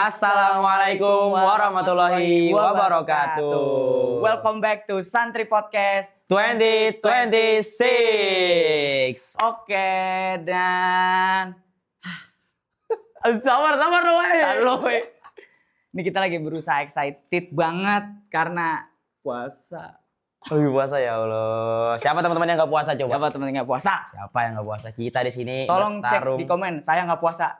Assalamualaikum warahmatullahi wabarakatuh. Welcome back to Santri Podcast 2026. Oke, dan Sabar dong, halo. Ini kita lagi berusaha excited banget karena puasa. Lagi puasa ya Allah. Siapa teman-teman yang nggak puasa coba? Siapa teman yang nggak puasa? Siapa yang nggak puasa? Kita di sini Tolong bertarung. cek di komen, saya nggak puasa.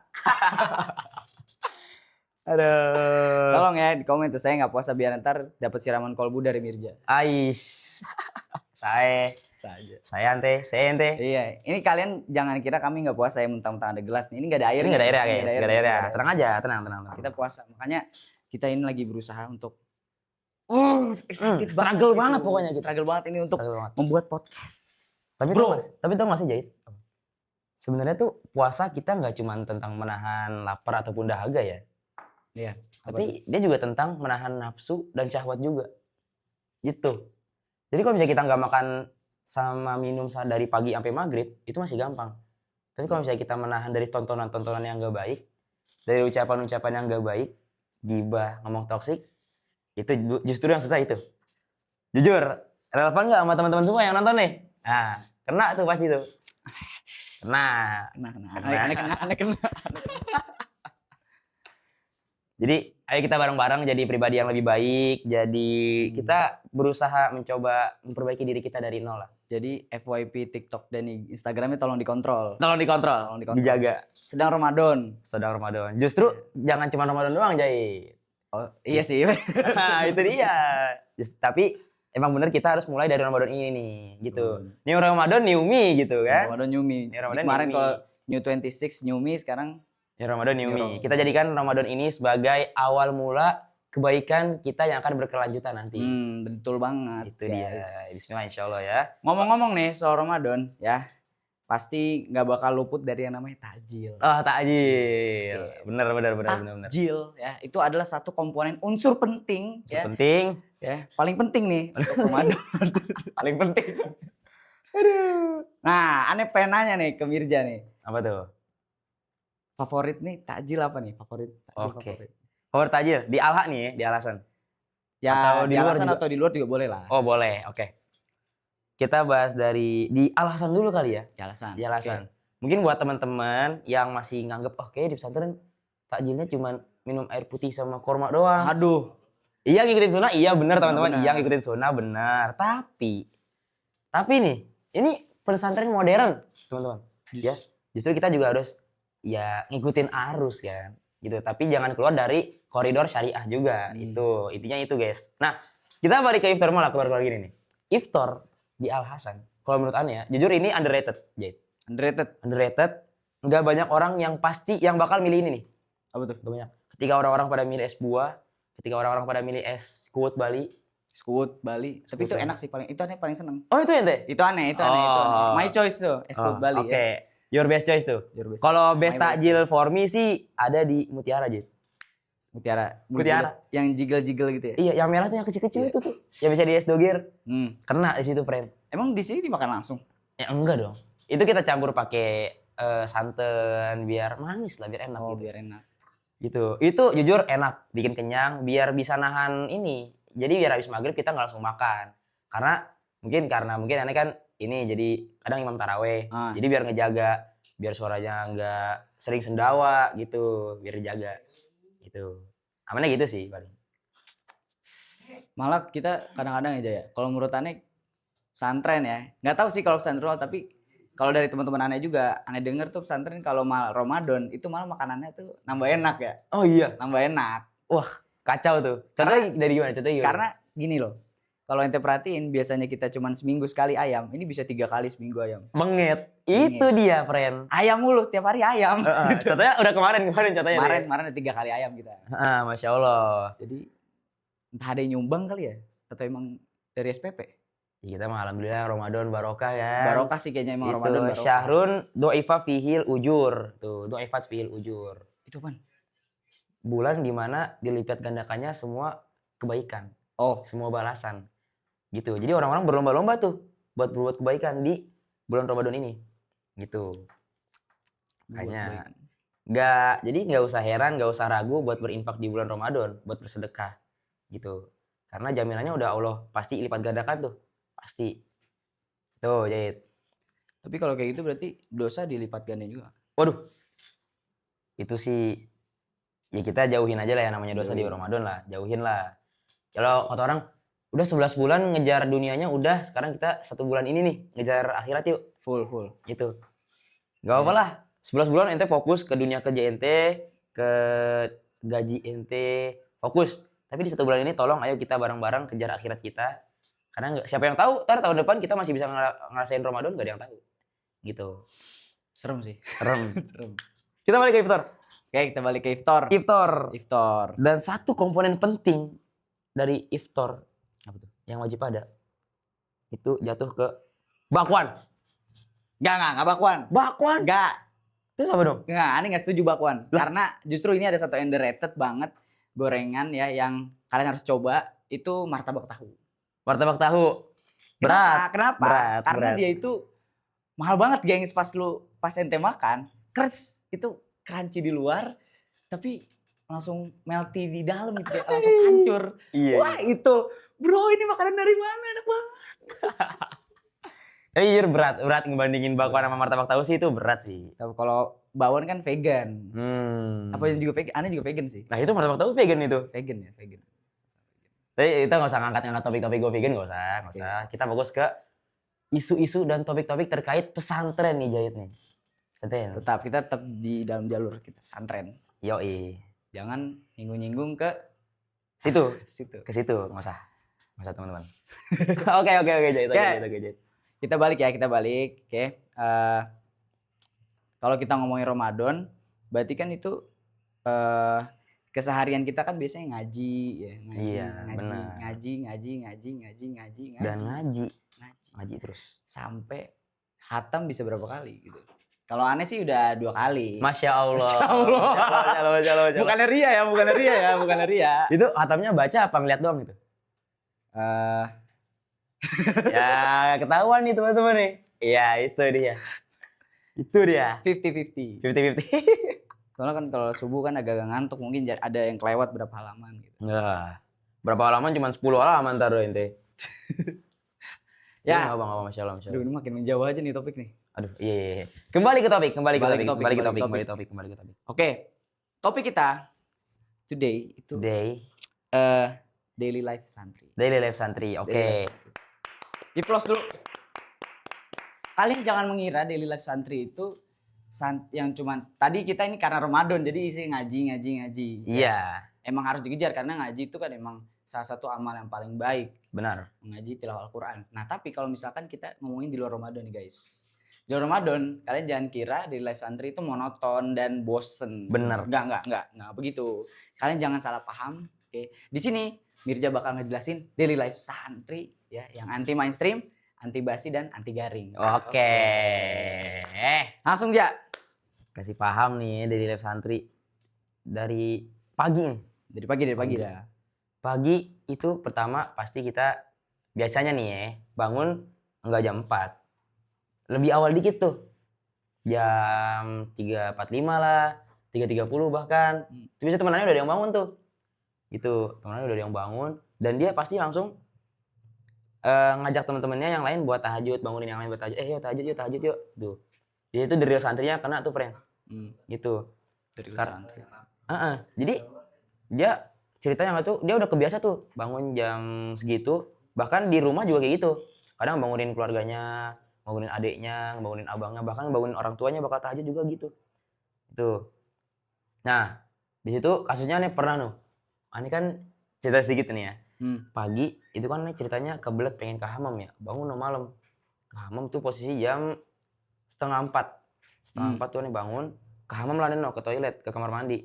Aduh. Tolong ya di komen tuh, saya nggak puasa biar ntar dapat siraman kolbu dari Mirja. Ais. Saya ente. Iya, ini kalian jangan kira kami nggak puasa ya mentang-mentang ada gelas nih. Ini nggak ada air. Ini nggak ada air ya, Nggak guys. Nggak ada air ya. nggak ada Tenang aja, tenang. Kita puasa, makanya kita ini lagi berusaha untuk struggle banget pokoknya gitu. Struggle banget ini untuk Struggle banget. membuat podcast. Tapi Bro. tau gak sih Jahit? Sebenarnya tuh puasa kita nggak cuma tentang menahan lapar ataupun dahaga ya. Iya. Tapi dia juga tentang menahan nafsu dan syahwat juga. Gitu. Jadi kalau misalnya kita nggak makan sama minum dari pagi sampai maghrib, itu masih gampang. Tapi kalau misalnya kita menahan dari tontonan-tontonan yang nggak baik, dari ucapan-ucapan yang nggak baik, gibah, ngomong toksik, itu justru yang susah itu. Jujur, relevan nggak sama teman-teman semua yang nonton nih? Nah, kena tuh pasti tuh. Kena. Aneh kena. Jadi ayo kita bareng-bareng jadi pribadi yang lebih baik. Jadi kita berusaha mencoba memperbaiki diri kita dari nol lah. Jadi FYP TikTok dan Instagramnya tolong dikontrol. Tolong dikontrol, dijaga. Sedang Ramadan. Justru jangan cuma Ramadan doang, Jai. Oh iya sih. Nah, itu dia. Tapi emang bener kita harus mulai dari Ramadan ini nih, gitu. New Ramadan, new me gitu kan. Ramadan new me. New Ramadan, Kemarin new me. kalau New 26 new me, sekarang New Ramadan, new me. Ramadan. Kita jadikan Ramadan ini sebagai awal mula kebaikan kita yang akan berkelanjutan nanti. Betul banget. Itu dia. guys. Bismillah insyaallah ya. Ngomong-ngomong nih soal Ramadan ya, pasti nggak bakal luput dari yang namanya takjil. Oh, takjil. Oke. Bener. Takjil ya, itu adalah satu komponen unsur penting ya. Penting. Ya, paling penting nih untuk Ramadan. Paling penting. Aduh. Nah, aneh pengen nanya nih ke Mirja nih. Apa tuh? Favorit nih takjil apa nih? Favorit takjil Oke. favorit. Favorit takjil di Alha nih ya, di Alasan. Ya, Atau di di luar alasan juga? atau di luar juga boleh lah. Oh, boleh. Oke. Kita bahas di Alasan dulu kali ya. Di alasan. Di Alasan. Mungkin buat teman-teman yang masih nganggep kayaknya di pesantren takjilnya cuma minum air putih sama kurma doang. Aduh. Iya ngikutin sunnah, iya benar teman-teman. Benar. Iya ngikutin sunnah benar. Tapi nih, ini pesantren modern, teman-teman. Ya, justru kita juga harus ya ngikutin arus kan, gitu. Tapi jangan keluar dari koridor syariah juga. Itu intinya itu, guys. Nah, kita balik ke iftar malah keluar gini nih. Iftar di Al Hasan, kalau menurut Anda ya, jujur ini underrated, Jait. Underrated. Nggak banyak orang yang pasti yang bakal milih ini nih. Apa tuh? Nggak banyak. Ketika orang-orang pada milih es buah, ketika orang-orang pada milih es kuut Bali. Skut Bali. Tapi itu Bali. enak sih, itu aneh paling seneng. Oh, itu ente? Itu aneh. My choice tuh, Skut Bali. Oke. Ya. Your best choice tuh. Your best. Kalau best My best takjil choice. for me sih ada di Mutiara, Jit. Mutiara. Mutiara. Yang jiggle-jiggle gitu ya. Iya, yang merah tuh yang kecil-kecil Iya. itu tuh. Yang bisa di es doger. Kena di situ, friend. Emang di sini dimakan langsung? Ya enggak dong. Itu kita campur pakai santan biar manis lah, biar enak Oh, gitu. biar enak. Gitu. Itu jujur enak, bikin kenyang, biar bisa nahan ini. Jadi biar habis maghrib kita nggak langsung makan. Karena mungkin aneh kan ini jadi kadang imam taraweh. Jadi biar ngejaga, biar suaranya nggak sering sendawa gitu, biar dijaga. Gitu. Amannya gitu sih paling. Malah kita kadang-kadang aja ya. Kalau menurut aneh pesantren ya. Nggak tahu sih kalau pesantren, tapi kalau dari teman-teman aneh juga, aneh denger tuh pesantren kalau Ramadan itu malah makanannya tuh nambah enak ya. Oh iya. Nambah enak. Wah, kacau tuh. Contohnya dari gimana? Karena gini loh. Kalau ente perhatiin biasanya kita cuma seminggu sekali ayam, ini bisa 3 kali seminggu ayam. Bengit. Itu dia, friend. Ayam mulu, setiap hari ayam. Contohnya udah kemarin contohnya. Kemarin ada 3 kali ayam kita. Masya Allah. Jadi entah ada yang nyumbang kali ya, atau emang dari SPP. Ya, kita mah alhamdulillah Ramadan barokah kan. Barokah sih kayaknya emang itu, Ramadan barokah. Syahrun do'ifa fihil ujur. Tuh, do'ifat fihil ujur. Itu apaan? Bulan dimana dilipat gandakannya semua kebaikan. Oh, semua balasan. Gitu. Jadi orang-orang berlomba-lomba tuh buat berbuat kebaikan di bulan Ramadan ini. Gitu. Makanya Jadi nggak usah heran, nggak usah ragu buat berinfak di bulan Ramadan, buat bersedekah gitu. Karena jaminannya udah Allah pasti lipat gandakan tuh, pasti. Tuh, Jahit. Tapi kalau kayak gitu berarti dosa dilipat ganda juga. Waduh, itu sih ya kita jauhin aja lah ya namanya dosa di Jauhin. Ramadan lah, jauhin lah. Kalau kata orang udah 11 bulan ngejar dunianya udah, sekarang kita 1 bulan ini nih ngejar akhirat yuk, Full. gitu. Gak apa-apa lah, 11 bulan ente fokus ke dunia kerja ente, ke gaji ente, fokus. Tapi di 1 bulan ini tolong ayo kita bareng-bareng kejar akhirat kita. Karena siapa yang tahu, tahun depan kita masih bisa ngerasain Ramadan, gak ada yang tahu. Gitu. Serem sih. Serem. Serem. Kita balik ke iftar. Oke, kita balik ke iftar. Iftar. Dan satu komponen penting dari iftar apa tuh? Yang wajib ada itu jatuh ke bakwan. Enggak bakwan. Bakwan. Enggak. Itu apa dong? Enggak, aneh enggak setuju bakwan. Karena justru ini ada satu underrated banget gorengan ya yang kalian harus coba, itu martabak tahu. Martabak tahu. Berat. Kenapa? Karena berat. dia itu mahal banget, gengs, pas ente makan, kres itu crunchy di luar, tapi langsung melty di dalam gitu, kayak langsung hancur. Iya. Wah itu, bro ini makanan dari mana, enak banget. Tapi jujur berat ngebandingin bakwan sama martabak tahu sih itu berat sih. Tapi kalau bawon kan vegan. Apa yang juga vegan? Aneh juga vegan sih. Nah itu martabak tahu vegan itu. Vegan ya, vegan. Tapi kita nggak usah ngangkat topik-topik gue vegan, nggak usah. Kita fokus ke isu-isu dan topik-topik terkait pesantren nih Jahit nih. Kita tetap di dalam jalur kita pesantren. Yoi. Jangan nyinggung-nyinggung ke situ. situ. Ke situ, nggak usah teman-teman. Oke Jahit. Kita balik. Oke. Kalau kita ngomongin Ramadan, berarti kan itu keseharian kita kan biasanya ngaji ya, ngaji. Dan ngaji terus. Sampai hatam bisa berapa kali gitu. Kalau aneh sih udah 2 kali. Masya Allah. Bukannya ria. Itu hatamnya baca apa ngeliat doang gitu? Ya ketahuan nih teman-teman nih. Iya itu dia. 50-50. Soalnya kan kalau subuh kan agak ngantuk, mungkin ada yang kelewat berapa halaman gitu. Nah, berapa halaman cuma 10 halaman taruh ente. Ya. Enggak apa Masya Allah. Aduh, ini makin menjauh aja nih topik nih. Aduh, iya. Kembali ke topik. Oke. Topik kita today itu daily life santri. Oke. Di close dulu. Kalian jangan mengira daily life santri itu yang cuman tadi kita ini karena Ramadan jadi isi ngaji. Iya. Emang harus dikejar karena ngaji itu kan emang salah satu amal yang paling baik. Benar. Mengaji tilawah Al-Quran. Nah tapi kalau misalkan kita ngomongin di luar Ramadan nih guys. Di luar Ramadan kalian jangan kira daily life santri itu monoton dan bosen. Bener. Enggak begitu. Kalian jangan salah paham. Oke. Di sini Mirja bakal ngejelasin daily life santri ya yang anti mainstream, anti basi dan anti garing. Oke. Langsung aja. Kasih paham nih daily life santri dari pagi nih. Dari pagi dah. Pagi itu pertama pasti kita biasanya nih ya bangun enggak jam 4. Lebih awal dikit tuh. Jam 3.45 lah, 3.30 bahkan. Itu biasanya temenannya udah ada yang bangun tuh. Gitu, temenannya udah ada yang bangun dan dia pasti langsung ngajak teman-temannya yang lain buat tahajud, bangunin yang lain buat tahajud. Yuk tahajud yuk. Tuh. Dia itu dari santrinya kena tuh, friend. Gitu. Dari santri. Jadi dia ceritanya nggak tuh, dia udah kebiasa tuh bangun jam segitu. Bahkan di rumah juga kayak gitu. Kadang bangunin keluarganya, bangunin adiknya, bangunin abangnya, bahkan bangunin orang tuanya bakal tahajud juga gitu. Itu. Nah, di situ kasusnya nih pernah nih. Ini kan cerita sedikit nih ya. Pagi itu kan nih ceritanya kebelet pengen ke hamam ya. Bangun malam. Ke hamam tuh posisi jam 3:30. 3:30 tuh nih bangun. Ke hamam lah ke toilet, ke kamar mandi.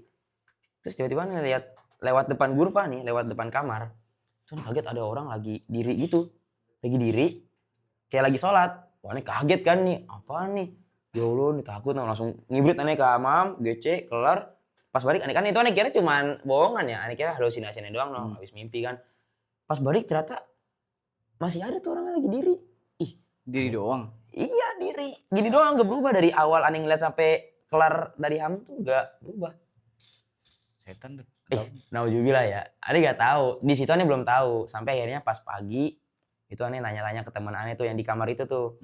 Terus tiba-tiba nih lihat lewat depan gurfa nih, lewat depan kamar. Terus kaget ada orang lagi diri gitu. Lagi diri. Kayak lagi sholat. Wah ini kaget kan nih. Apaan nih? Ya Allah nih takut langsung ngibrit aneh ke hamam, gece, kelar. Pas balik aneh kan itu aneh kira cuman bohongan ya. Aneh kira halusinasinya doang habis mimpi kan. Pas balik ternyata masih ada tuh orang lagi diri. Diri doang? Iya diri. Gini doang gak berubah dari awal aneh ngeliat sampai kelar dari hamam tuh nggak berubah. Setan tuh. Nauzubillah ya. Ane nggak tahu. Di situ Ane belum tahu. Sampai akhirnya pas pagi itu Ane nanya-nanya ke teman Ane tuh yang di kamar itu tuh.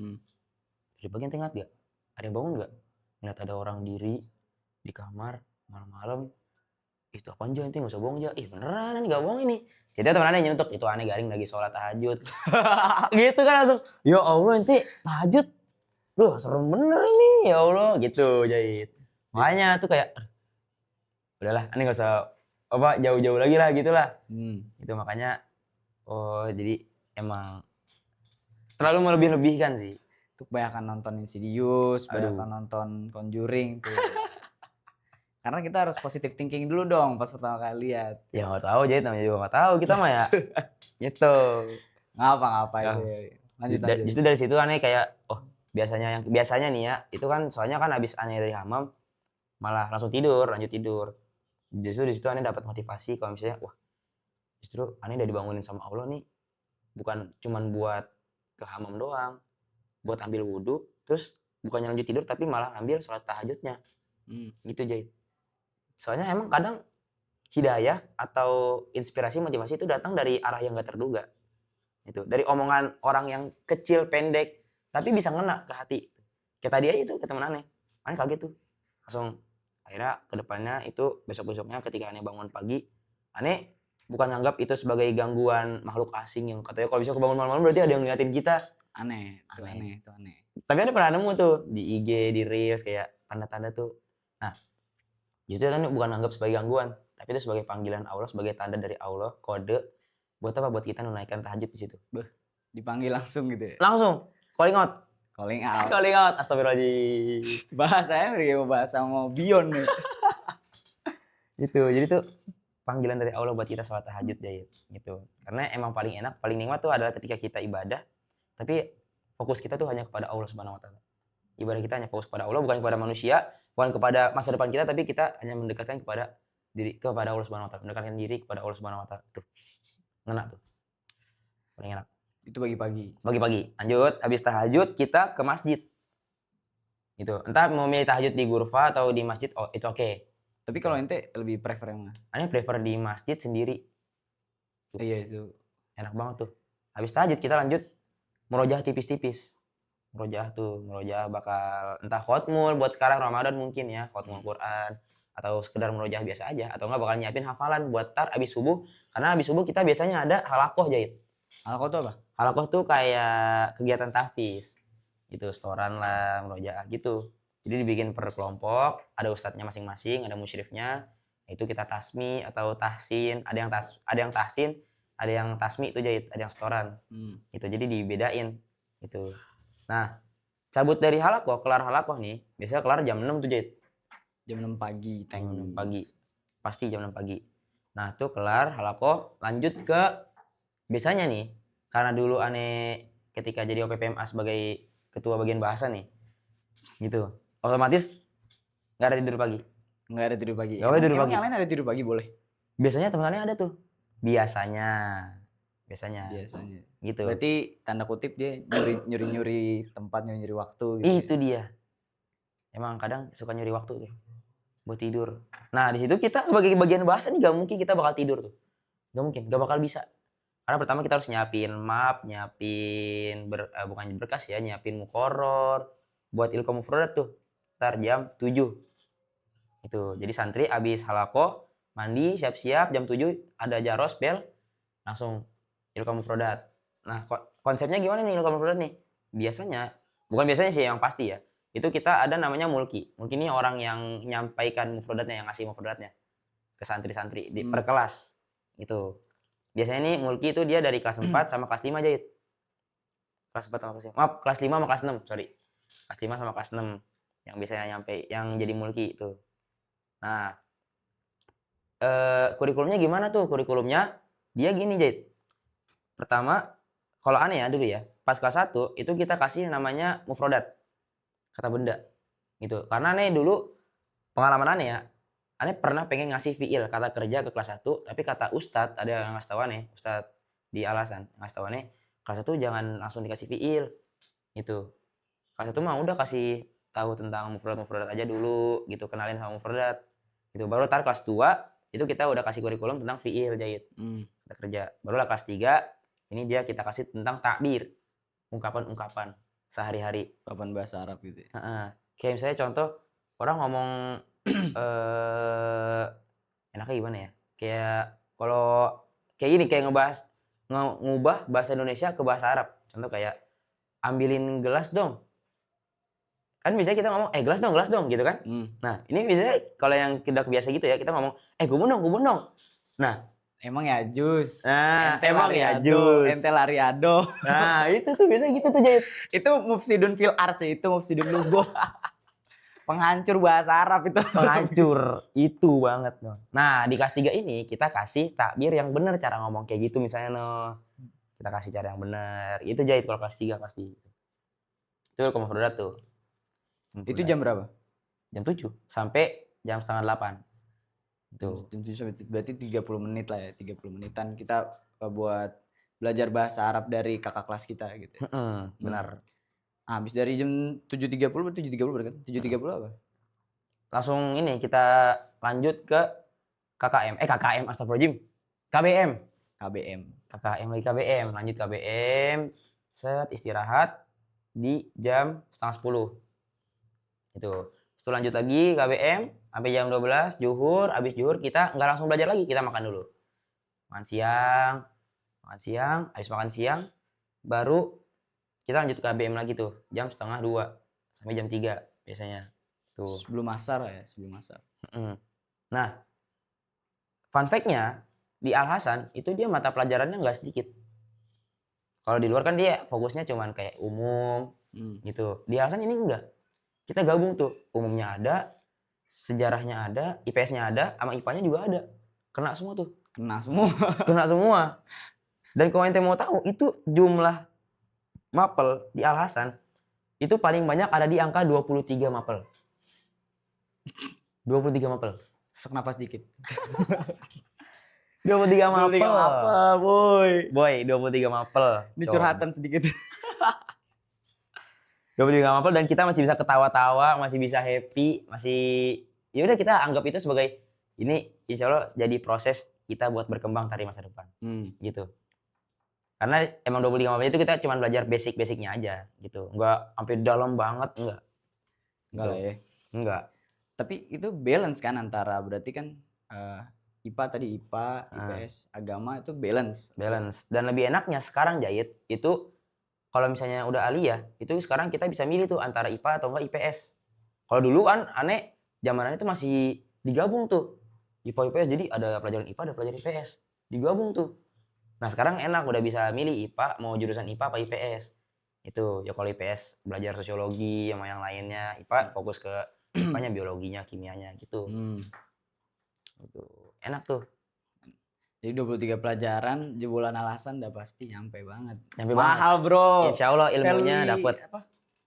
Terus pagi ente ngeliat gak? Ada yang bangun nggak? Ngeliat ada orang diri di kamar malam-malam. Itu apaan aja ente nggak usah bohong aja. Ih beneran Ane nggak bohong ini. Jadi teman Ane nyentuk itu Ane garing lagi sholat tahajud. Gitu kan langsung. Ya Allah ente tahajud. Loh serem bener ini ya Allah gitu Jahit. Makanya tuh kayak udahlah Ane nggak usah apa jauh-jauh lagi lah gitulah. Itu makanya oh jadi emang terlalu melebih-lebihkan sih. Tuh kebanyakan nonton Insidious, Aduh. kebanyakan nonton Conjuring tuh. Karena kita harus positive thinking dulu dong pas pertama kali lihat. Ya nggak tahu jadi namanya juga nggak tahu kita mah ya. Gitu. Ngapa Ya. sih. Lanjut. Justru dari situ Ane kayak oh biasanya nih ya itu kan soalnya kan abis Ane dari hamam malah langsung tidur lanjut tidur. Justru di situ Ane dapat motivasi kalau misalnya wah justru Ane udah dibangunin sama Allah nih bukan cuman buat ke hamam doang buat ambil wudhu terus bukannya lanjut tidur tapi malah ambil sholat tahajudnya gitu Jahit. Soalnya emang kadang hidayah atau inspirasi motivasi itu datang dari arah yang gak terduga itu dari omongan orang yang kecil pendek tapi bisa ngena ke hati kayak tadi aja itu ke temen Ane kaget tuh langsung akhirnya kedepannya itu besok-besoknya ketika Ane bangun pagi Ane bukan nganggap itu sebagai gangguan makhluk asing yang katanya kalau bisa kebangun malam-malam berarti ada yang ngeliatin kita. Aneh. Tapi Ane pernah nemu tuh di IG, di Reels kayak tanda-tanda tuh. Nah, justru Ane bukan nganggap sebagai gangguan, tapi itu sebagai panggilan Allah, sebagai tanda dari Allah, kode buat apa? Buat kita menunaikan tahajud di situ. Dipanggil langsung gitu ya. Langsung calling out. Calling out. Calling out. Astagfirullahaladzim. Bahasanya bahasa mau Bion nih. Gitu. Jadi tuh panggilan dari Allah buat kita sholat tahajud Jahit gitu. Karena emang paling enak, paling nikmat tuh adalah ketika kita ibadah, tapi fokus kita tuh hanya kepada Allah Subhanahu wa taala. Ibadah kita hanya fokus kepada Allah, bukan kepada manusia, bukan kepada masa depan kita, tapi kita hanya mendekatkan kepada Allah Subhanahu wa taala, mendekatkan diri kepada Allah Subhanahu wa taala. Tuh. Ngena tuh. Paling enak. Itu pagi-pagi. Lanjut, habis tahajud kita ke masjid. Gitu. Entah mau milih tahajud di ghurfa atau di masjid, oh it's okay. Tapi kalau ente lebih prefer yang mana? Ane prefer di masjid sendiri. Iya itu. Enak banget tuh. Habis tahajud kita lanjut murojaah tipis-tipis. Murojaah bakal entah khotmul buat sekarang Ramadan mungkin ya, khotmul Quran atau sekedar murojaah biasa aja atau enggak bakal nyiapin hafalan buat tar abis subuh karena abis subuh kita biasanya ada halakoh Jahit. Halakoh itu apa? Halakoh tuh kayak kegiatan tahfiz. Itu setoran lah, murojaah gitu. Jadi dibikin per kelompok, ada ustadznya masing-masing, ada musyrifnya. Itu kita tasmi atau tahsin, ada yang tahsin, ada yang tasmi itu Jahit, ada yang setoran. Itu jadi dibedain gitu. Nah, cabut dari halakoh, kelar halakoh nih, biasanya kelar jam 6 tuh Jahit. Jam 6 pagi. Jam 6 pagi. Pasti jam 6 pagi. Nah, tuh kelar halakoh, lanjut ke biasanya nih, karena dulu Ane ketika jadi OPPMA sebagai ketua bagian bahasa nih. Gitu. Otomatis nggak ada tidur pagi. Nggak ada tidur pagi. Nggak boleh tidur Emang pagi. yang lain ada tidur pagi boleh? Biasanya teman-temannya ada tuh. Biasanya. Gitu. Berarti tanda kutip dia nyuri tempat, nyuri waktu gitu. Itu dia. Emang kadang suka nyuri waktu tuh buat tidur. Nah, di situ kita sebagai bagian bahasa nih gak mungkin kita bakal tidur tuh. Gak mungkin, gak bakal bisa. Karena pertama kita harus nyiapin map, bukan berkas ya, nyiapin mukoror buat ilkom mufradat tuh. Ntar jam 7. Itu. Jadi santri abis halakoh, mandi, siap-siap, jam 7 ada jaros, bel, langsung ilkom mufradat. Nah, konsepnya gimana nih ilkom mufradat nih? Bukan biasanya sih yang pasti ya. Itu kita ada namanya mulki. Mulki ini orang yang nyampaikan mufradatnya, yang ngasih mufradatnya ke santri-santri di per kelas. Gitu. Biasanya nih mulki itu dia dari kelas 4 sama kelas 5 Jahit. Kelas 4 sama kelas 5. Maaf, kelas 5 sama kelas 6, sorry. Kelas 5 sama kelas 6 yang biasanya yang jadi mulki itu. Nah, kurikulumnya gimana tuh? Kurikulumnya dia gini Jahit. Pertama, kalau aneh ya dulu ya, pas kelas 1 itu kita kasih namanya mufradat. Kata benda. Gitu. Karena aneh dulu pengalaman aneh ya, aneh pernah pengen ngasih fiil kata kerja ke kelas 1, tapi kata ustadz ada yang ngasih tahu aneh, ustadz di alasan ngasih tahu aneh, kelas 1 jangan langsung dikasih fiil. Gitu. Kelas 1 mah udah kasih tahu tentang mufradat aja dulu gitu, kenalin sama mufradat gitu. Baru tar kelas 2 itu kita udah kasih kurikulum tentang fiil Jahit. Kita kerja. Barulah kelas 3 ini dia kita kasih tentang takbir, ungkapan-ungkapan sehari-hari. Papan bahasa Arab gitu ya. Kayak misalnya contoh orang ngomong enaknya gimana ya? Kayak kalau kayak gini, kayak ngubah bahasa Indonesia ke bahasa Arab. Contoh kayak ambilin gelas dong. Kan biasanya kita ngomong gelas dong gitu kan. Nah, ini biasanya kalau yang tidak biasa gitu ya, kita ngomong gubun dong. Nah, emang ya jus. Nah, Ente emang ya lariado, jus. Ente lariado. Nah, itu tuh biasanya gitu tuh Jahit. Itu mufsidun fil art sih, itu mufsidun lugo. Penghancur bahasa Arab itu. Penghancur itu banget no. Nah, di kelas 3 ini kita kasih takbir yang benar, cara ngomong kayak gitu misalnya no. Kita kasih cara yang benar. Itu Jahit kalau kelas 3 pasti. Itu ke mufradat tuh. Itu jam berapa? Jam 7 sampai jam setengah 8. Tuh. Jam 7 sampai berarti 30 menit lah ya, 30 menitan kita buat belajar bahasa Arab dari kakak kelas kita gitu. Benar. Habis dari jam 7.30 berarti 7.30 berarti kan? 7.30 apa? Langsung ini kita lanjut ke KKM astagfirullahaladzim. KBM. Lagi KBM, lanjut KBM. Set istirahat di jam setengah 10. Itu. Setelah lanjut lagi KBM sampai jam 12 zuhur, habis zuhur kita nggak langsung belajar lagi, kita makan dulu. Makan siang, habis makan siang baru kita lanjut KBM lagi tuh, jam setengah 2 sampai jam 3 biasanya. Tuh. Sebelum asar ya, sebelum asar. Nah, fun fact-nya di Al Hasan itu dia mata pelajarannya nggak sedikit. Kalau di luar kan dia fokusnya cuman kayak umum gitu. Di Al Hasan ini enggak. Kita gabung tuh, umumnya ada, sejarahnya ada, IPS-nya ada, sama IPA-nya juga ada. Kena semua tuh. Kena semua. Dan kalau ente mau tahu, itu jumlah mapel di Al Hasan itu paling banyak ada di angka 23 mapel. 23 mapel. Sesak napas dikit. 23 mapel. 23 mapel, boy. 23 mapel. Ini curhatan sedikit. 23 mapel dan kita masih bisa ketawa-tawa, masih bisa happy, masih ya udah kita anggap itu sebagai ini insya Allah jadi proses kita buat berkembang dari masa depan. Gitu. Karena emang 25 mapel itu kita cuma belajar basic-basicnya aja gitu. Enggak sampai dalam banget, enggak. Enggak lah ya. Enggak. Tapi itu balance kan antara berarti kan IPA tadi IPS, agama itu balance. Dan lebih enaknya sekarang Jahit itu kalau misalnya udah aliyah, itu sekarang kita bisa milih tuh antara IPA atau enggak IPS. Kalau dulu kan aneh, zamannya itu masih digabung tuh. IPA IPS, jadi ada pelajaran IPA, ada pelajaran IPS. Digabung tuh. Nah sekarang enak, udah bisa milih IPA, mau jurusan IPA apa IPS. Itu, ya kalau IPS belajar sosiologi sama yang lainnya, IPA fokus ke IPA-nya, biologinya, kimianya gitu. Gitu. Enak tuh. Jadi 23 pelajaran, jebolan Al Hasan udah pasti nyampe banget. Mahal bro. Insya Allah ilmunya dapet.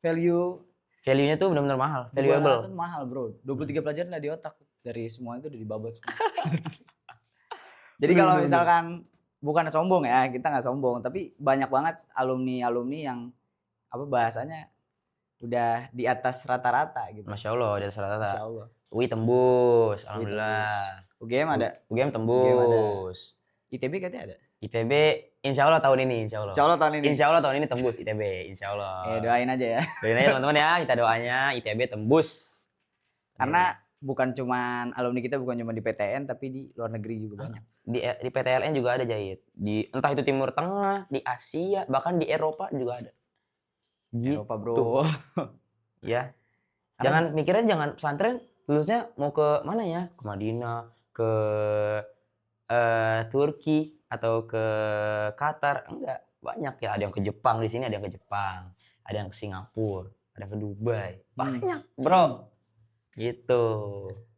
Value-nya tuh benar-benar mahal. Valuable. Al Hasan mahal bro. 23 pelajaran udah di otak. Dari semua itu udah dibabot semua. Jadi kalau misalkan, bukan sombong ya, kita nggak sombong. Tapi banyak banget alumni-alumni yang bahasanya udah di atas rata-rata gitu. Masya Allah, di atas rata-rata. Masya Allah. UI tembus, alhamdulillah. UGM ada. UGM tembus. ITB katanya ada. ITB insya Allah tahun ini, insya Allah. Insya Allah tahun ini tembus ITB, insya Allah. Doain aja ya. Doain aja teman-teman ya, minta doanya ITB tembus. Karena bukan cuman alumni kita, bukan cuma di PTN, tapi di luar negeri juga banyak. Di PTLN juga ada Jahit. Entah itu Timur Tengah, di Asia, bahkan di Eropa juga ada. Eropa bro. Ya. Jangan mikirnya jangan pesantren lulusnya mau ke mana ya? Ke Madinah, ke Turki atau ke Qatar. Enggak, banyak ya. Ada yang ke Jepang di sini, ada yang ke Jepang, ada yang ke Singapura, ada yang ke Dubai. Banyak, bro. Gitu.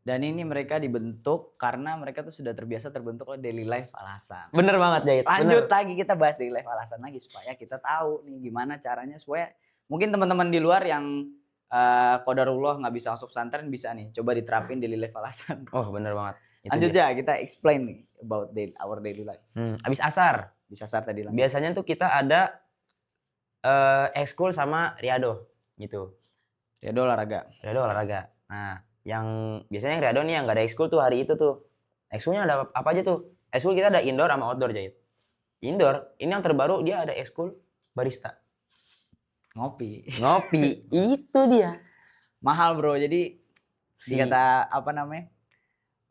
Dan ini mereka dibentuk karena mereka tuh sudah terbiasa terbentuk oleh daily life Al Hasan. Bener banget Jahit. Lanjut lagi kita bahas daily life Al Hasan lagi supaya kita tahu nih gimana caranya supaya mungkin teman-teman di luar yang qadarullah nggak bisa masuk pesantren bisa nih coba diterapin daily life Al Hasan. Oh bener banget. Itu lanjut ya kita explain nih about our daily life. Abis asar. Abis asar tadi lanjut. Biasanya tuh kita ada ekskul sama riado gitu. Riado olahraga. Riado olahraga. Nah, yang biasanya yang Riado nih yang nggak ada ekskul tuh hari itu tuh. Ekskulnya ada apa aja tuh? Ekskul kita ada indoor sama outdoor, Jahit. Indoor, ini yang terbaru dia ada ekskul barista. Ngopi. Ngopi, itu dia. Mahal bro, jadi Si- kata apa namanya,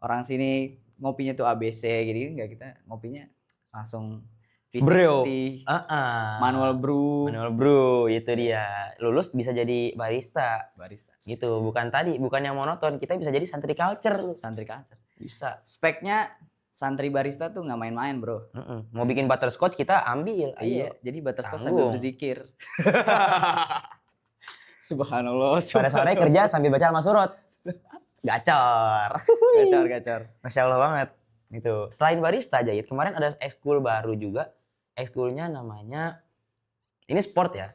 orang sini ngopinya tuh ABC gitu, enggak, kita ngopinya langsung Bro. V60, Ah, manual brew. Manual brew, itu dia. Lulus bisa jadi barista. Barista. Gitu, bukan yang monoton. Kita bisa jadi santri culture. Santri culture. Bisa. Speknya santri barista tuh nggak main-main bro. Mau bikin butterscotch kita ambil. Iya, Ayo. jadi butterscotch Tanggung. sambil berzikir. Subhanallah. Sore-sore kerja sambil baca al-masurot. Gacor. Gacor. Masya Allah banget. Gitu. Selain barista, Jahit, kemarin ada ekskul baru juga. Ekskulnya namanya, ini sport ya,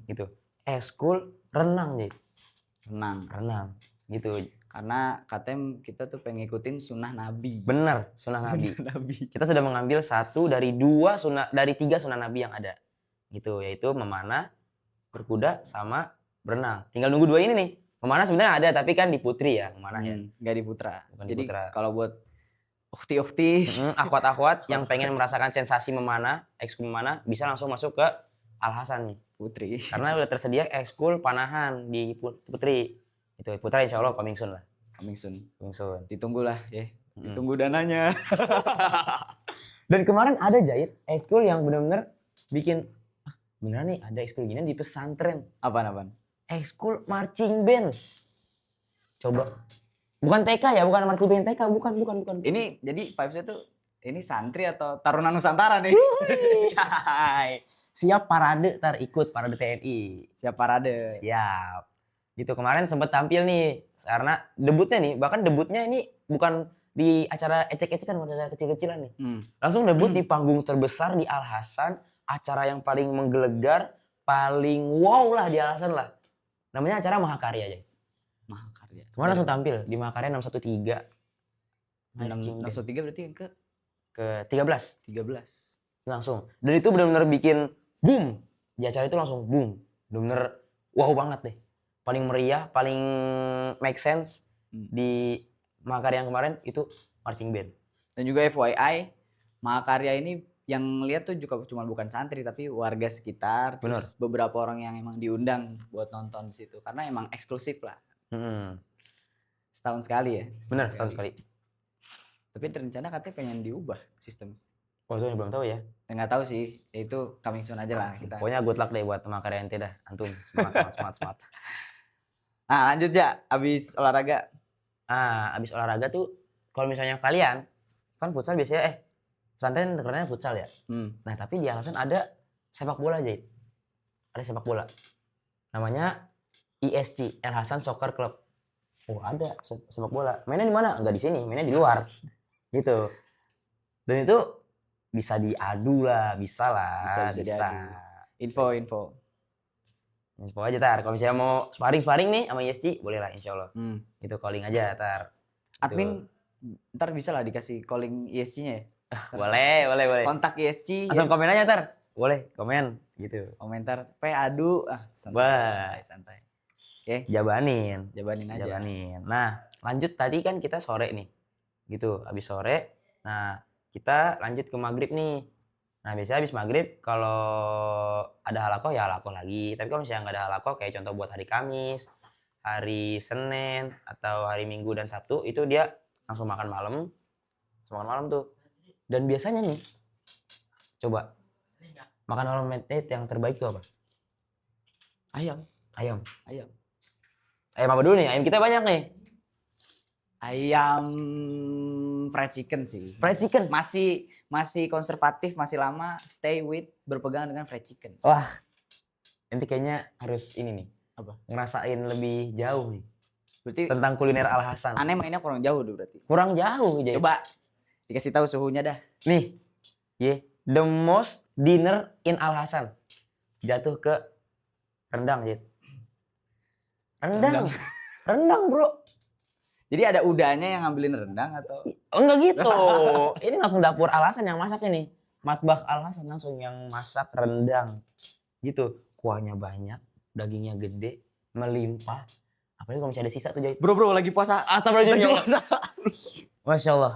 gitu. Ekskul renang, Jahit. Renang, gitu. Karena katanya kita tuh pengen ngikutin sunnah Nabi. Bener, sunnah Nabi. Nabi. Kita sudah mengambil 1 dari 3 sunnah Nabi yang ada. Gitu, yaitu memanah, berkuda, sama berenang. Tinggal nunggu 2 ini nih. Memanah sebenarnya ada, tapi kan di putri ya, memanah ya. Nggak di putra. Bukan di Jadi putra. kalau buat ukti-ukti, Akhwat-akhwat yang pengen merasakan sensasi memanah, ekskul memanah, bisa langsung masuk ke Al-Hasan nih. putri. Karena udah tersedia ekskul panahan di putri. Itu putra insya Allah coming soon lah. Coming soon. Ditunggu Ditunggulah ya. Ditunggu dananya. Dan kemarin ada Jahit ekskul yang benar-benar bikin beneran nih ada ekskul gini di pesantren. Apaan? Ekskul marching band. Coba. Bukan TK ya, bukan marching band TK, bukan. Ini jadi vibes-nya tuh ini santri atau Taruna Nusantara nih? Siap parade, ikut parade TNI. Siap parade. Siap. Gitu kemarin sempat tampil nih karena debutnya nih, bahkan debutnya ini bukan di acara ecek-ecekan, acara kecil-kecilan nih. Langsung debut di panggung terbesar di Al-Hasan, acara yang paling menggelegar, paling wow lah di Al-Hasan lah. Namanya acara Mahakarya aja. Mahakarya. Kemarin langsung tampil di Mahakarya 613. 613 berarti yang ke 13 langsung. Dan itu benar-benar bikin boom. Di acara itu langsung boom. Benar-benar wow banget deh. Paling meriah, paling make sense di Mahakarya yang kemarin itu marching band. Dan juga FYI, Mahakarya ini yang lihat tuh juga cuma bukan santri tapi warga sekitar. Bener. Terus beberapa orang yang emang diundang buat nonton di situ karena emang eksklusif lah. Setahun sekali ya. Bener, setahun sekali. Tapi rencana katanya pengen diubah sistem. Oh, itu belum tahu ya. Nggak tahu sih, ya itu coming soon aja lah kita. Pokoknya good luck deh buat Mahakarya ente dah. Antum semangat. Nah lanjut ya, abis olahraga. Abis olahraga tuh kalau misalnya kalian kan futsal biasanya pesantren terkenalnya futsal ya. Nah tapi di Al-Hasan ada sepak bola aja. Ada sepak bola. Namanya ISC, Al-Hasan Soccer Club. Oh ada sepak bola. Mainnya di mana? Enggak di sini, mainnya di luar. Gitu. Dan itu bisa diadu lah, bisa lah. Bisa diadu. Info aja Tar. Kalau misalnya mau sparring nih sama ISC, boleh lah insya Allah. Itu calling aja Tar. Admin ntar bisa lah dikasih calling ISC-nya ya. Boleh. Kontak ISC. Langsung komen aja Tar. Boleh, komen gitu. Komentar, adu. Santai. Oke. Jabanin aja. Nah, lanjut tadi kan kita sore nih. Gitu, habis sore. Nah, kita lanjut ke maghrib nih. Nah, biasanya habis maghrib kalau ada halakoh ya halakoh lagi. Tapi kalau misalnya nggak ada halakoh kayak contoh buat hari Kamis, hari Senin, atau hari Minggu dan Sabtu itu dia langsung makan malam. Makan malam tuh. Dan biasanya nih, coba makan malam yang terbaik tuh apa? Ayam. Ayam apa dulu nih? Ayam kita banyak nih. Ayam fried chicken sih. Fried chicken? Masih konservatif, masih lama stay with berpegang dengan fried chicken. Wah, nanti kayaknya harus ini nih. Apa? Ngerasain lebih jauh nih. Berarti tentang kuliner Al-Hasan. Aneh mainnya kurang jauh tuh berarti. Kurang jauh. Jay. Coba dikasih tahu suhunya dah. Nih, the most dinner in Al-Hasan. Jatuh ke rendang, Jay. Rendang bro. Jadi ada udahnya yang ngambilin rendang atau? Enggak gitu. Ini langsung dapur Al-Hasan yang masak ini. Matbah Al-Hasan langsung yang masak rendang. Gitu. Kuahnya banyak, dagingnya gede, melimpah. Apalagi kalau misalnya ada sisa tuh Jahit. Bro lagi puasa. Astagfirullahaladzim. Lagi Ya Allah. puasa. Masya Allah.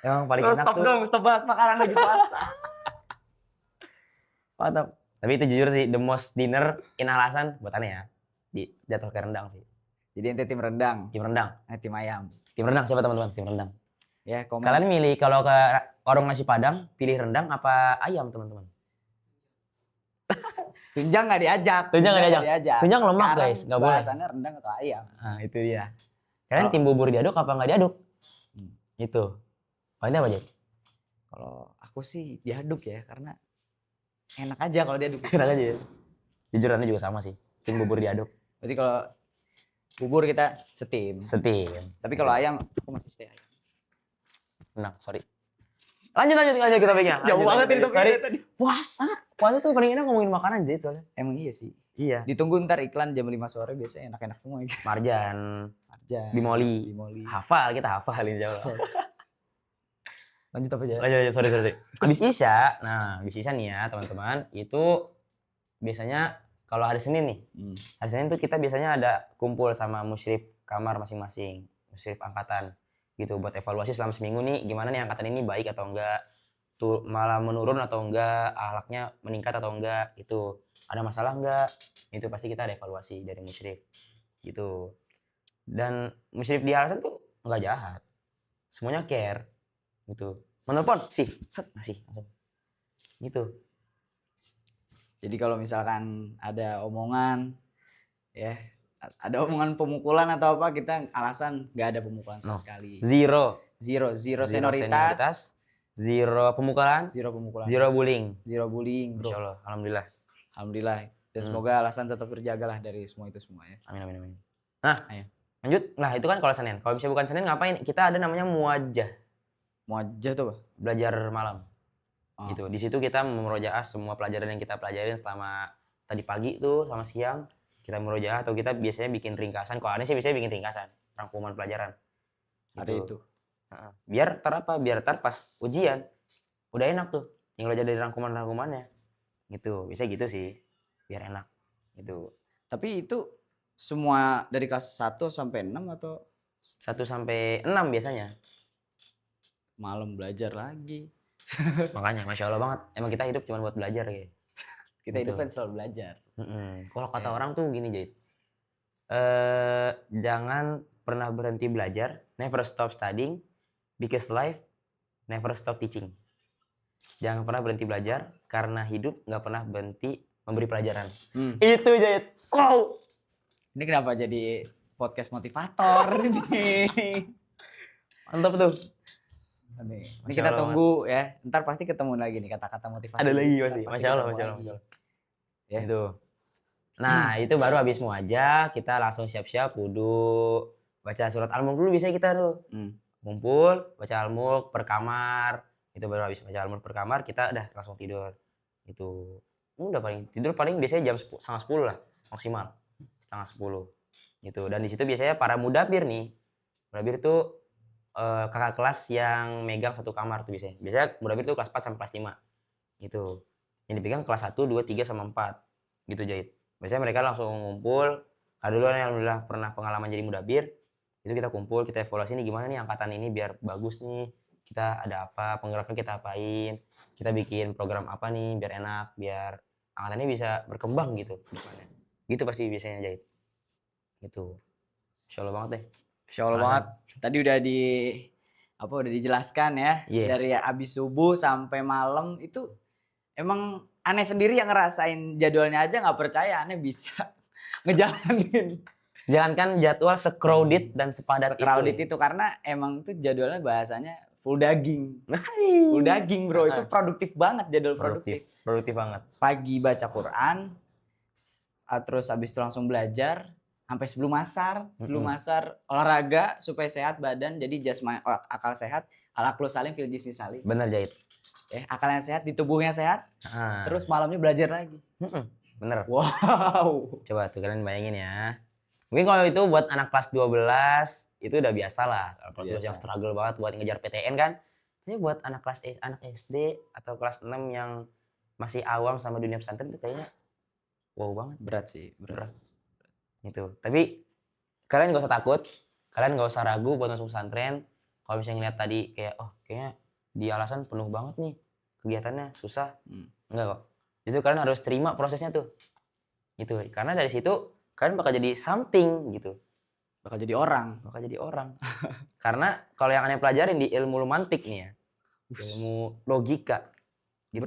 Emang paling enak Stop tuh. dong, stop bahas makanan lagi puasa. Mantap. Tapi itu jujur sih, the most dinner in Alasan buat aneh ya. Jatuh ke rendang sih. Jadi ente tim rendang, Tim rendang. tim ayam. Tim rendang siapa teman-teman? Tim rendang. Ya, komen. Kalian milih kalau ke warung nasi Padang, pilih rendang apa ayam teman-teman? Tunjang nggak diajak. Tunjang nggak diajak. Tunjang lemak Sekarang guys, nggak boleh. bahasannya rendang atau ayam. Nah itu dia. Kalian Oh. tim bubur diaduk apa nggak diaduk? Hmm. Itu. Kalian apa Jahit? Kalau aku sih diaduk ya, karena enak aja kalau diaduk. Enak aja ya. Jujur aneh juga sama sih. Tim bubur diaduk. Berarti kalau bubur kita setim. Setim. Tapi kalau ayam, aku masih stay ayam. Enak, sorry. Lanjut kita pegang. Jauh banget ini Sorry. tadi. Puasa tuh paling enak ngomongin makanan Jahit soalnya. Emang iya sih. Iya. Ditunggu ntar iklan jam 5 sore biasanya enak-enak semua. Marjan, Marjan, Bimoli. Bimoli. Kita hafal insya Allah. Lanjut apa aja? Lanjut, sorry. Habis Isya nih ya teman-teman, itu biasanya kalau hari Senin nih, hari Senin tuh kita biasanya ada kumpul sama musyrif kamar masing-masing, musyrif angkatan gitu buat evaluasi selama seminggu nih gimana nih angkatan ini baik atau enggak, tuh malah menurun atau enggak, akhlaknya meningkat atau enggak, itu ada masalah enggak, itu pasti kita ada evaluasi dari musyrif gitu. Dan musyrif di Alasan tuh enggak jahat, semuanya care gitu, menelpon sih set ngasih langsung gitu. Jadi kalau misalkan ada omongan, ya ada omongan pemukulan atau apa, kita Alasan nggak ada pemukulan sama No. sekali. Zero Senioritas, zero pemukulan, zero pemukulan, zero bullying. zero bullying, bro. Insya Allah, alhamdulillah. Alhamdulillah. Dan semoga Alasan tetap terjaga lah dari semua itu semua ya. Amin. Nah, Ayo. lanjut. Nah, itu kan kalau Senin. Kalau misalnya bukan Senin ngapain? Kita ada namanya muwajjah, Mau aja tuh, Pak. belajar malam. Oh. Gitu. Di situ kita memurojaah semua pelajaran yang kita pelajarin selama tadi pagi tuh sama siang. Kita murojaah atau kita biasanya bikin ringkasan. Kalau aneh sih biasanya bikin ringkasan, rangkuman pelajaran. Hari itu. Heeh. Biar ntar pas ujian udah enak tuh yang belajar dari rangkumannya. Gitu. Bisa gitu sih. Biar enak. Gitu. Tapi itu semua dari kelas 1 sampai 6 atau 1 sampai 6 biasanya. malam belajar lagi? Makanya Masya Allah banget. Emang kita hidup cuma buat belajar kayak. Kita hidup Betul. kan selalu belajar. Kalau kata Ya. orang tuh gini Jahit. Jangan pernah berhenti belajar. Never stop studying. Because life never stop teaching. Jangan pernah berhenti belajar. Karena hidup nggak pernah berhenti memberi pelajaran. Itu Jahit. Wow. Ini kenapa jadi podcast motivator ini? Mantap tuh. Ini Masya kita Allah, tunggu ya. Ntar pasti ketemu lagi nih kata-kata motivasi. Ada lagi Ntar pasti. pasti Masya Allah. ketemu lagi. Ya. Itu. Nah, itu baru habis muajah, kita langsung siap-siap wudu, baca surat Al-Mulk dulu biasanya kita tuh. Ngumpul, baca Al-Mulk per kamar. Itu baru habis baca Al-Mulk per kamar, kita udah langsung tidur. Itu. Udah tidur paling biasanya jam 9:30 lah maksimal. 9:30. Gitu. Dan di situ biasanya para mudabir nih. Mudabir tuh kakak kelas yang megang satu kamar tuh biasanya. Biasanya mudabir tuh kelas 4 sampai kelas 5. Gitu. Yang dipegang kelas 1, 2, 3 sama 4. Gitu Jahit. Biasanya mereka langsung ngumpul. Kalau dulu alhamdulillah pernah pengalaman jadi mudabir. Itu kita kumpul, kita evaluasi nih gimana nih angkatan ini biar bagus nih. Kita ada apa, penggeraknya kita apain. Kita bikin program apa nih biar enak, biar angkatan ini bisa berkembang gitu depannya. Gitu pasti biasanya Jahit. Gitu. Insya Allah banget deh. Insya Allah banget. Tadi udah udah dijelaskan ya. Iya. Dari abis subuh sampai malam itu emang aneh sendiri yang ngerasain jadwalnya aja nggak percaya aneh bisa ngejalanin. Jangankan jadwal se-crowded dan sepadat Crowded itu. itu karena emang tuh jadwalnya bahasanya full daging. Full daging bro, itu produktif banget, jadwal produktif. Produktif banget. Pagi baca Quran, terus habis itu langsung belajar sampai sebelum asar olahraga supaya sehat badan, jadi jasmani akal sehat, al-aqlu salim fil jismi salim. Bener Jahit. Akal yang sehat di tubuhnya sehat, terus malamnya belajar lagi. Bener. Wow. Coba tuh kalian bayangin ya. Mungkin kalau itu buat anak kelas 12 itu udah biasa lah. Kalau kelas 12 yang struggle banget buat ngejar PTN kan. Tapi buat anak SD atau kelas 6 yang masih awam sama dunia pesantren itu kayaknya wow banget. Berat sih, berat. Gitu. Tapi kalian nggak usah takut, kalian nggak usah ragu buat masuk pesantren. Kalau misalnya ngeliat tadi kayak, oh kayaknya di Alasan penuh banget nih kegiatannya, susah. Enggak kok. Justru kalian harus terima prosesnya tuh. Gitu. Karena dari situ kalian bakal jadi something gitu. Bakal jadi orang. Bakal jadi orang. Karena kalau yang aneh pelajarin di ilmu mantik nih ya, ilmu logika. Gitu.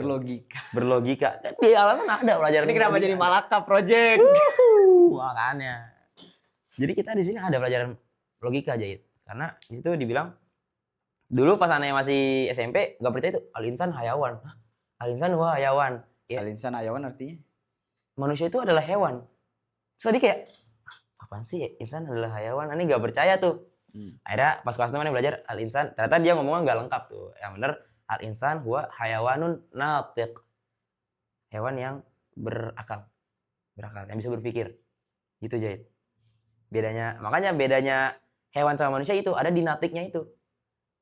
Berlogika. Kan di Alasan ada pelajaran. Ini kenapa jadi Malaka Project? Makanya. Jadi kita di sini ada pelajaran logika Jahit. Karena di situ dibilang dulu pas aneh masih SMP gak percaya itu al-insan hayawan. Hah? Al-insan huwa hayawan. Ya, Al-insan hayawan artinya? manusia itu adalah hewan. Terus tadi kayak apaan sih ya? Insan adalah hayawan. Aneh gak percaya tuh. Akhirnya pas kelas 6 aneh belajar al-insan. Ternyata dia ngomongnya gak lengkap tuh. Yang bener al-insan huwa hayawanun natiq. Hewan yang berakal. Yang bisa berpikir. Gitu Jahit. Makanya bedanya hewan sama manusia itu ada di natiknya itu.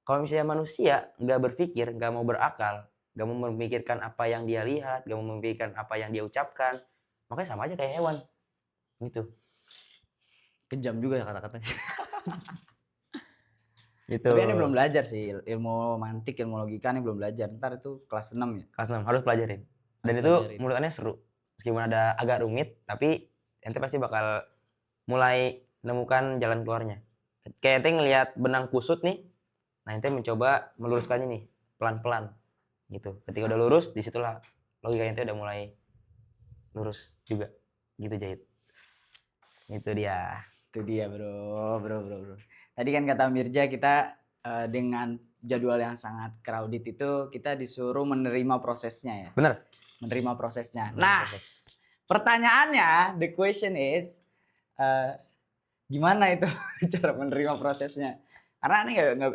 Kalau misalnya manusia nggak berpikir, nggak mau berakal, nggak mau memikirkan apa yang dia lihat, nggak mau memikirkan apa yang dia ucapkan, makanya sama aja kayak hewan. Gitu. Kejam juga ya kata-katanya. Gitu. Tapi ini belum belajar sih ilmu mantik, ilmu logika ini belum belajar. Ntar itu kelas 6 ya. Kelas 6 harus pelajarin. Dan itu menurut aneh seru. Meskipun ada agak rumit, tapi ente pasti bakal mulai nemukan jalan keluarnya. Kayak ente ngelihat benang kusut nih, nah ente mencoba meluruskannya nih pelan-pelan gitu. Ketika udah lurus, disitulah logika ente udah mulai lurus juga. Gitu Jahit. Itu dia. Itu dia bro. Tadi kan kata Mirja kita dengan jadwal yang sangat crowded itu kita disuruh menerima prosesnya ya. Bener. Menerima prosesnya. Nah, pertanyaannya, the question is, gimana itu cara menerima prosesnya? Karena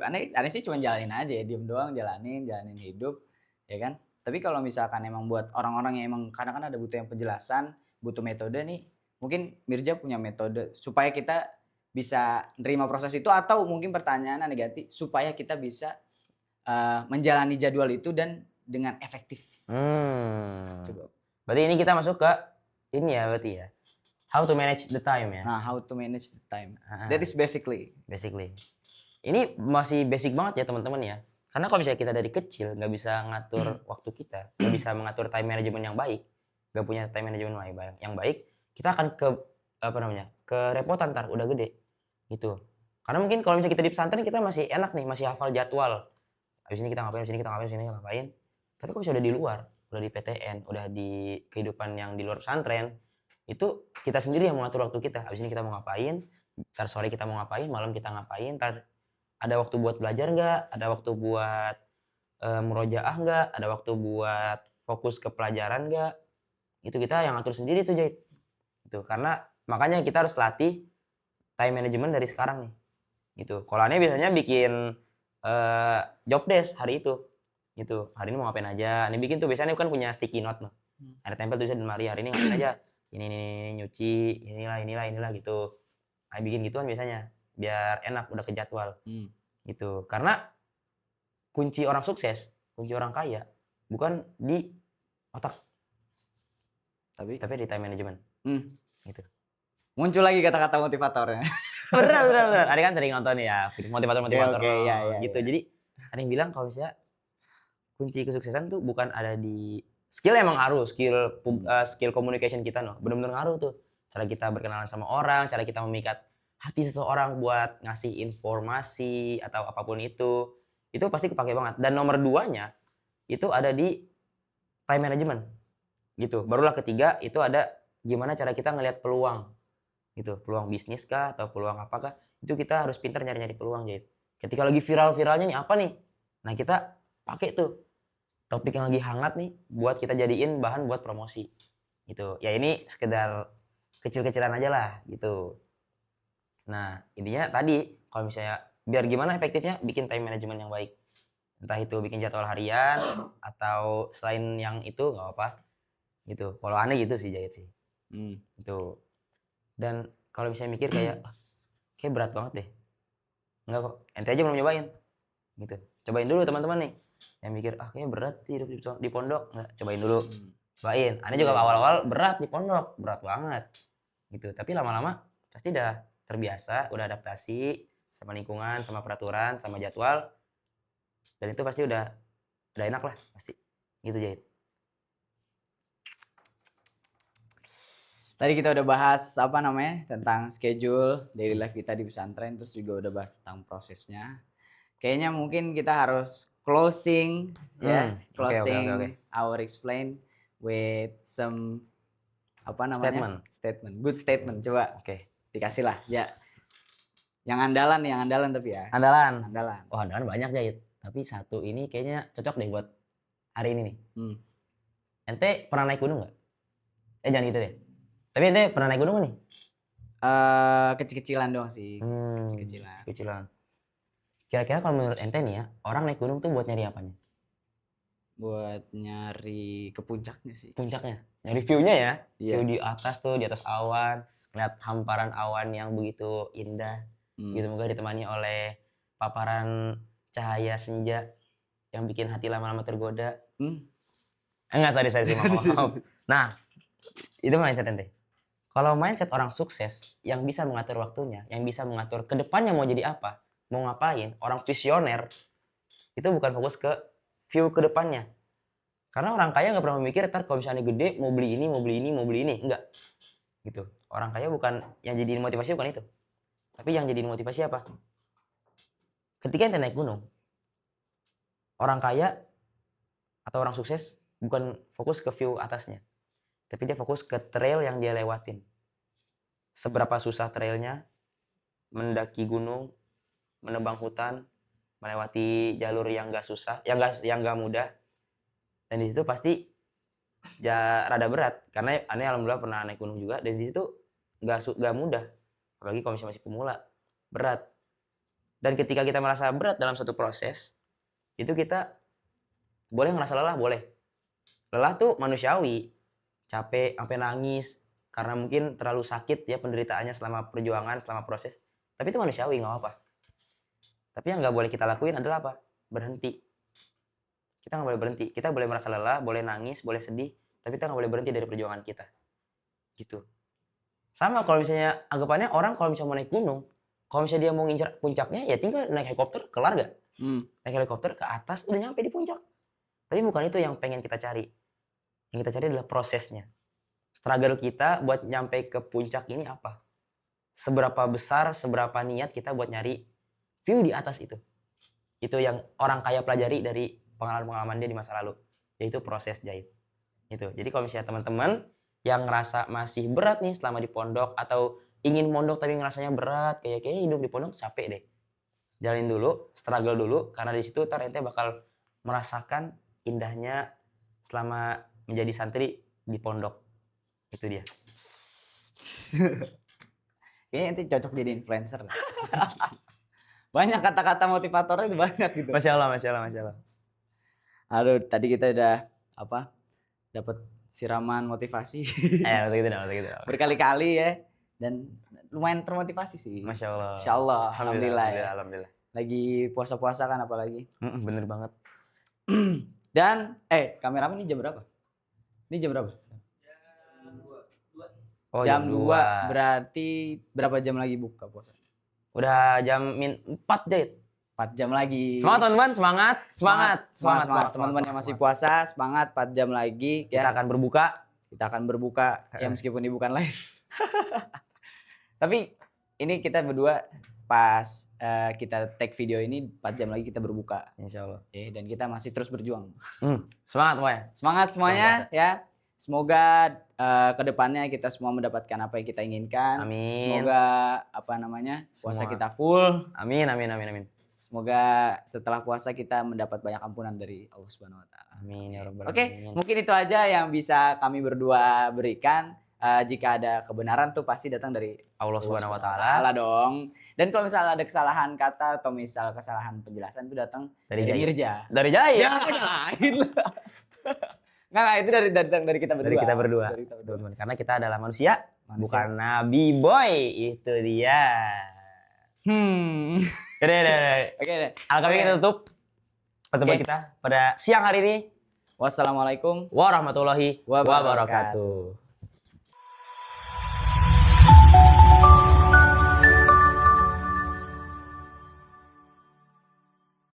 aneh sih cuma jalanin aja ya, diem doang, jalanin hidup, ya kan? Tapi kalau misalkan emang buat orang-orang yang emang kadang-kadang ada butuh yang penjelasan, butuh metode nih, mungkin Mirja punya metode supaya kita bisa nerima proses itu, atau mungkin pertanyaannya negatif supaya kita bisa menjalani jadwal itu dan dengan efektif. Coba. Berarti ini kita masuk ke ini ya berarti ya. How to manage the time ya. Nah, how to manage the time. That is basically. Ini masih basic banget ya teman-teman ya. Karena kalau misalnya kita dari kecil nggak bisa ngatur waktu kita, nggak bisa mengatur time management yang baik, nggak punya time management yang baik, kita akan kerepotan ntar udah gede gitu. Karena mungkin kalau misalnya kita di pesantren kita masih enak nih, masih hafal jadwal. Habis ini kita ngapain, Tapi kalau misalnya udah di luar, udah di PTN, udah di kehidupan yang di luar pesantren, itu kita sendiri yang mengatur waktu kita. Habis ini kita mau ngapain, ntar sore kita mau ngapain, malam kita ngapain, ntar ada waktu buat belajar nggak, ada waktu buat murojaah nggak, ada waktu buat fokus ke pelajaran nggak. Itu kita yang ngatur sendiri tuh Jahit. Gitu. Karena makanya kita harus latih time management dari sekarang nih. Gitu. Kalau aneh biasanya bikin job desk hari itu. Gitu. Hari ini mau ngapain aja. Aneh bikin tuh biasanya kan punya sticky note loh. Ada tempel tulisan di lemari, hari ini ngapain aja. Ini nyuci, inilah gitu. Aneh bikin gituan biasanya biar enak udah ke jadwal. Gitu. Karena kunci orang sukses, kunci orang kaya bukan di otak. Tapi di time management. Gitu. Muncul lagi kata-kata motivatornya. Bener. Ada kan sering nonton ya motivator ya, gitu. Jadi ada yang bilang kalau misalnya kunci kesuksesan tuh bukan ada di skill, emang harus skill communication kita benar-benar ngaruh tuh. Cara kita berkenalan sama orang, cara kita memikat hati seseorang buat ngasih informasi atau apapun itu pasti kepake banget. Dan nomor 2-nya itu ada di time management gitu. Barulah ketiga itu ada gimana cara kita ngelihat peluang gitu, peluang bisnis kah atau peluang apakah, itu kita harus pintar nyari peluang Jahit. Ketika lagi viral-viralnya nih apa nih, nah kita pakai tuh topik yang lagi hangat nih buat kita jadiin bahan buat promosi gitu. Ya ini sekedar kecil-kecilan aja lah gitu. Nah intinya tadi kalau misalnya biar gimana efektifnya bikin time management yang baik, entah itu bikin jadwal harian atau selain yang itu nggak apa gitu. Kalau aneh gitu sih Jahit sih. Gitu. Dan kalau misalnya mikir kayak berat banget deh, enggak kok, ente aja belum nyobain gitu. Cobain dulu teman-teman nih yang mikir kayaknya berat hidup di pondok, enggak, cobain dulu. Cobain. Aneh juga awal-awal berat di pondok, berat banget gitu, tapi lama-lama pasti udah terbiasa, udah adaptasi sama lingkungan, sama peraturan, sama jadwal. Dan itu pasti udah enak lah pasti. Gitu Jahit. Tadi kita udah bahas apa namanya tentang schedule daily life kita di pesantren, terus juga udah bahas tentang prosesnya. Kayaknya mungkin kita harus closing ya, closing Oke. our explain with some apa namanya statement, good statement. Coba Oke. dikasih lah ya. Yang andalan tapi ya. Andalan. Andalan. Oh, andalan banyak Jahit. Tapi satu ini kayaknya cocok deh buat hari ini nih. Ente pernah naik gunung nggak? Jangan gitu deh. Tapi ente pernah naik gunung nih? Kecil-kecilan doang sih. Kecil-kecilan. Kira-kira kalau menurut ente nih ya, orang naik gunung tuh buat nyari apanya? Buat nyari ke puncaknya sih. Puncaknya? Nyari view-nya ya? Iya. View di atas tuh, di atas awan. Ngeliat hamparan awan yang begitu indah. Gitu, moga ditemani oleh paparan cahaya senja yang bikin hati lama-lama tergoda. Enggak, sorry, maaf. Nah, itu mindset ente. Kalau mindset orang sukses yang bisa mengatur waktunya, yang bisa mengatur ke depannya mau jadi apa, mau ngapain, orang visioner, itu bukan fokus ke view ke depannya. Karena orang kaya nggak pernah memikir ntar kalau misalnya gede mau beli ini, enggak. Gitu. Orang kaya bukan yang jadiin motivasi bukan itu. Tapi yang jadiin motivasi apa? Ketika ente naik gunung, orang kaya atau orang sukses bukan fokus ke view atasnya. Tapi dia fokus ke trail yang dia lewatin. Seberapa susah trailnya, mendaki gunung, menebang hutan, melewati jalur yang gak susah, yang gak mudah. Dan di situ pasti rada berat. Karena aneh alhamdulillah pernah naik gunung juga. Dan di situ gak mudah. Apalagi kalau misalnya masih pemula. Berat. Dan ketika kita merasa berat dalam suatu proses, itu kita boleh ngerasa lelah, boleh. Lelah tuh manusiawi. Capek sampai nangis karena mungkin terlalu sakit ya penderitaannya selama perjuangan, selama proses. Tapi itu manusiawi, nggak apa-apa. Tapi yang nggak boleh kita lakuin adalah apa? Berhenti. Kita nggak boleh berhenti. Kita boleh merasa lelah, boleh nangis, boleh sedih, tapi kita nggak boleh berhenti dari perjuangan kita. Gitu. Sama kalau misalnya anggapannya orang kalau misalnya mau naik gunung, kalau misalnya dia mau ngincar puncaknya, ya tinggal naik helikopter, kelar gak? Naik helikopter ke atas, udah nyampe di puncak. Tapi bukan itu yang pengen kita cari. Yang kita cari adalah prosesnya. Struggle kita buat nyampe ke puncak ini apa? Seberapa besar, seberapa niat kita buat nyari view di atas itu. Itu yang orang kaya pelajari dari pengalaman-pengalaman dia di masa lalu. Yaitu proses Jahit. Itu. Jadi kalau misalnya teman-teman yang ngerasa masih berat nih selama di pondok atau ingin mondok tapi ngerasanya berat, kayaknya hidup di pondok capek deh. Jalanin dulu, struggle dulu, karena di situ ntar ente bakal merasakan indahnya selama menjadi santri di pondok. Itu dia. Kayaknya nanti cocok jadi influencer. Banyak kata-kata motivatornya itu banyak gitu. Masya Allah. Aduh, tadi kita udah dapat siraman motivasi. Begitu. Berkali-kali ya. Dan lumayan termotivasi sih. Masya Allah. Insya Allah. Alhamdulillah. Lagi puasa-puasa kan apalagi. Bener banget. Dan kameramen ini jam berapa? Ini jam berapa? Jam 2. Berarti berapa jam lagi buka puasa? Udah jam 4 Jahit. 4 jam lagi. Semangat teman-teman, semangat. Teman-teman yang masih puasa, semangat 4 jam lagi. Kita akan berbuka. Ya meskipun ini bukan live. Tapi ini kita berdua pas kita take video ini 4 jam lagi kita berbuka. Insya Allah. Dan kita masih terus berjuang. Semangat semuanya ya. Semoga kedepannya kita semua mendapatkan apa yang kita inginkan. Amin. Semoga puasa kita full. Amin. Semoga setelah puasa kita mendapat banyak ampunan dari Allah Subhanahu wa taala. Amin ya rabbal Oke, alamin. mungkin itu aja yang bisa kami berdua berikan. Jika ada kebenaran tuh pasti datang dari Allah Subhanahu wa taala dong. Dan kalau misalnya ada kesalahan kata atau misal kesalahan penjelasan itu datang dari Mirja. Dari Jahit. Ya, nyalain lah. Enggak, itu dari kita berdua. Dari kita berdua. Karena kita adalah manusia. Bukan nabi boy. Itu dia. Oke deh. Alhamdulillah kita tutup pertemuan kita pada siang hari ini. Wassalamualaikum warahmatullahi wabarakatuh.